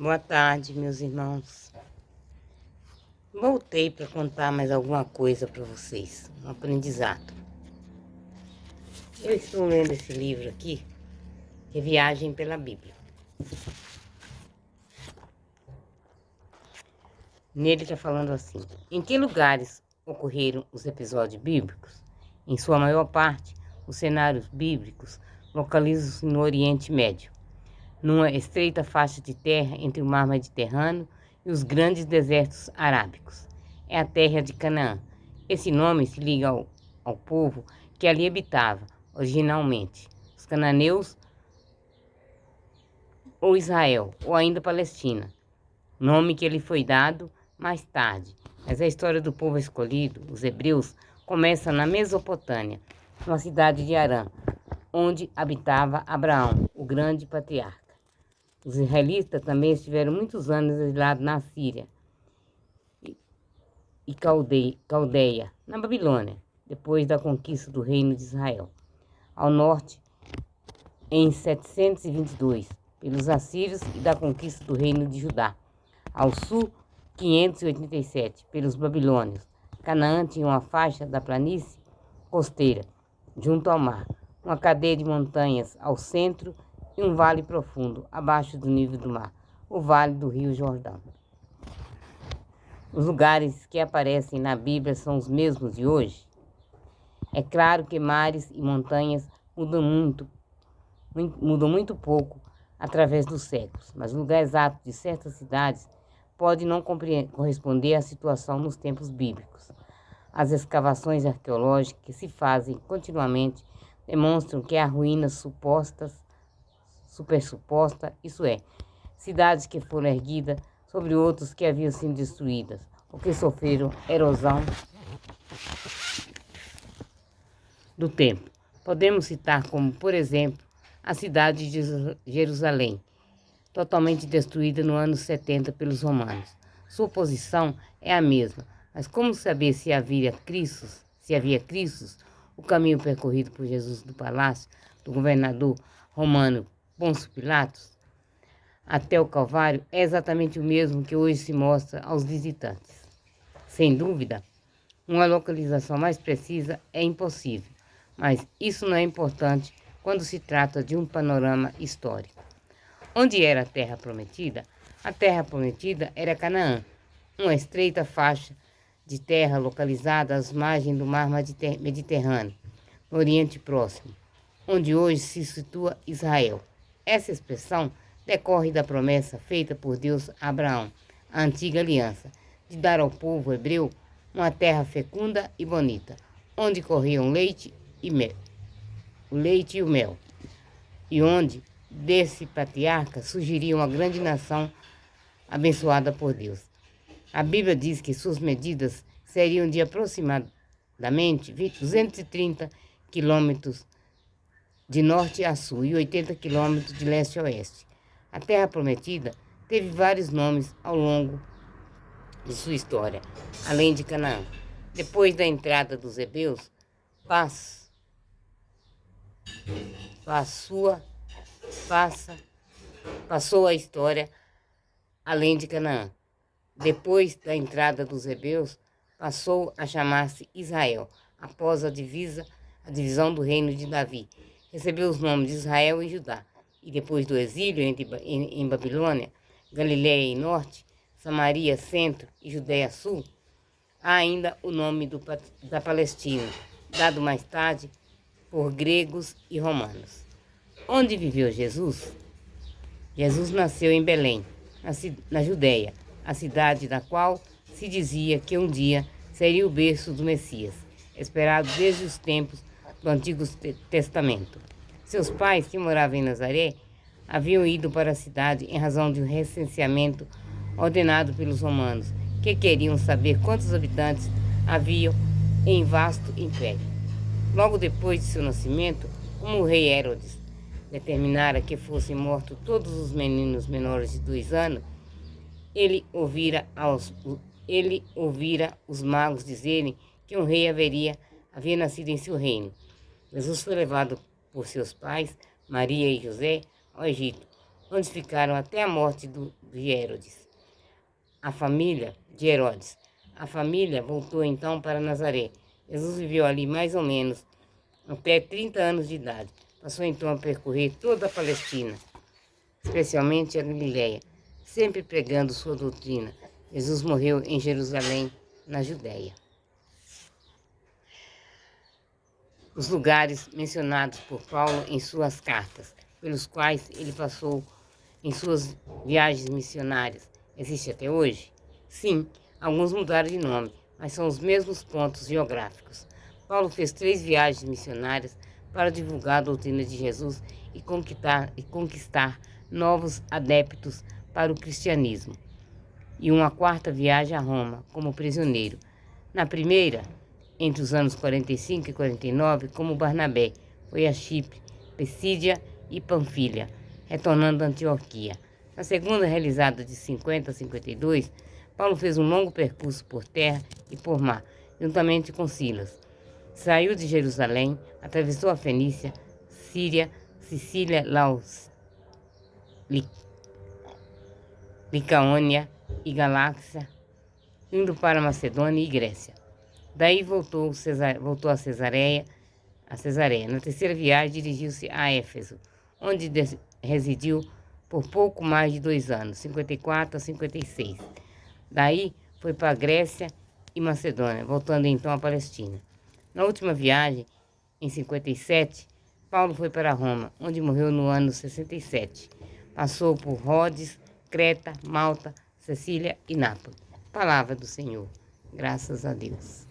Boa tarde, meus irmãos. Voltei para contar mais alguma coisa para vocês, um aprendizado. Eu estou lendo esse livro aqui, que é Viagem pela Bíblia. Nele está falando assim: em que lugares ocorreram os episódios bíblicos? Em sua maior parte, os cenários bíblicos localizam-se no Oriente Médio, numa estreita faixa de terra entre o mar Mediterrâneo e os grandes desertos arábicos. É a terra de Canaã. Esse nome se liga ao povo que ali habitava originalmente, os cananeus ou Israel, ou ainda Palestina, nome que lhe foi dado mais tarde. Mas a história do povo escolhido, os hebreus, começa na Mesopotâmia, na cidade de Harã, onde habitava Abraão, o grande patriarca. Os israelitas também estiveram muitos anos exilados na Síria e Caldeia, na Babilônia, depois da conquista do reino de Israel. Ao norte, em 722, pelos assírios e da conquista do reino de Judá. Ao sul, 587, pelos babilônios. Canaã tinha uma faixa da planície costeira, junto ao mar, uma cadeia de montanhas ao centro e um vale profundo, abaixo do nível do mar, o vale do rio Jordão. Os lugares que aparecem na Bíblia são os mesmos de hoje? É claro que mares e montanhas mudam muito pouco através dos séculos, mas o lugar exato de certas cidades pode não corresponder à situação nos tempos bíblicos. As escavações arqueológicas que se fazem continuamente demonstram que há ruínas supersuposta, isso é, cidades que foram erguidas sobre outras que haviam sido destruídas, ou que sofreram erosão do tempo. Podemos citar como, por exemplo, a cidade de Jerusalém, totalmente destruída no ano 70 pelos romanos. Sua posição é a mesma, mas como saber se havia Cristos, o caminho percorrido por Jesus do palácio do governador romano Pôncio Pilatos até o Calvário é exatamente o mesmo que hoje se mostra aos visitantes. Sem dúvida, uma localização mais precisa é impossível, mas isso não é importante quando se trata de um panorama histórico. Onde era a Terra Prometida? A Terra Prometida era Canaã, uma estreita faixa de terra localizada às margens do mar Mediterrâneo, no Oriente Próximo, onde hoje se situa Israel. Essa expressão decorre da promessa feita por Deus a Abraão, a antiga aliança, de dar ao povo hebreu uma terra fecunda e bonita, onde corriam leite e o mel, e onde desse patriarca surgiria uma grande nação abençoada por Deus. A Bíblia diz que suas medidas seriam de aproximadamente 230 quilômetros de norte a sul e 80 quilômetros de leste a oeste. A Terra Prometida teve vários nomes ao longo de sua história, além de Canaã. Depois da entrada dos hebreus, passou a história além de Canaã. Depois da entrada dos hebreus, passou a chamar-se Israel, após a divisão do reino de Davi. Recebeu os nomes de Israel e Judá. E depois do exílio em Babilônia, Galiléia norte, Samaria centro e Judéia sul, há ainda o nome da Palestina, dado mais tarde por gregos e romanos. Onde viveu Jesus? Jesus nasceu em Belém, na Judéia, a cidade da qual se dizia que um dia seria o berço do Messias, esperado desde os tempos do Antigo Testamento. Seus pais, que moravam em Nazaré, haviam ido para a cidade em razão de um recenseamento ordenado pelos romanos, que queriam saber quantos habitantes haviam em vasto império. Logo depois de seu nascimento, como o rei Herodes determinara que fossem mortos todos os meninos menores de 2 anos, ele ouvira os magos dizerem que um rei havia nascido em seu reino. Jesus foi levado por seus pais, Maria e José, ao Egito, onde ficaram até a morte de Herodes. De Herodes. A família voltou então para Nazaré. Jesus viveu ali mais ou menos até 30 anos de idade. Passou então a percorrer toda a Palestina, especialmente a Galiléia, sempre pregando sua doutrina. Jesus morreu em Jerusalém, na Judéia. Os lugares mencionados por Paulo em suas cartas, pelos quais ele passou em suas viagens missionárias, existem até hoje? Sim, alguns mudaram de nome, mas são os mesmos pontos geográficos. Paulo fez 3 viagens missionárias para divulgar a doutrina de Jesus e conquistar novos adeptos para o cristianismo, e uma 4ª viagem a Roma, como prisioneiro. Na primeira, entre os anos 45 e 49, como Barnabé, foi a Chipre, Pisídia e Panfilha, retornando a Antioquia. Na segunda, realizada de 50 a 52, Paulo fez um longo percurso por terra e por mar, juntamente com Silas. Saiu de Jerusalém, atravessou a Fenícia, Síria, Sicília, Laos, Licaônia e Galácia, indo para Macedônia e Grécia. Daí voltou a Cesareia. Na terceira viagem, dirigiu-se a Éfeso, onde residiu por pouco mais de 2 anos, 54 a 56. Daí foi para a Grécia e Macedônia, voltando então à Palestina. Na última viagem, em 57, Paulo foi para Roma, onde morreu no ano 67. Passou por Rhodes, Creta, Malta, Sicília e Nápoles. Palavra do Senhor. Graças a Deus.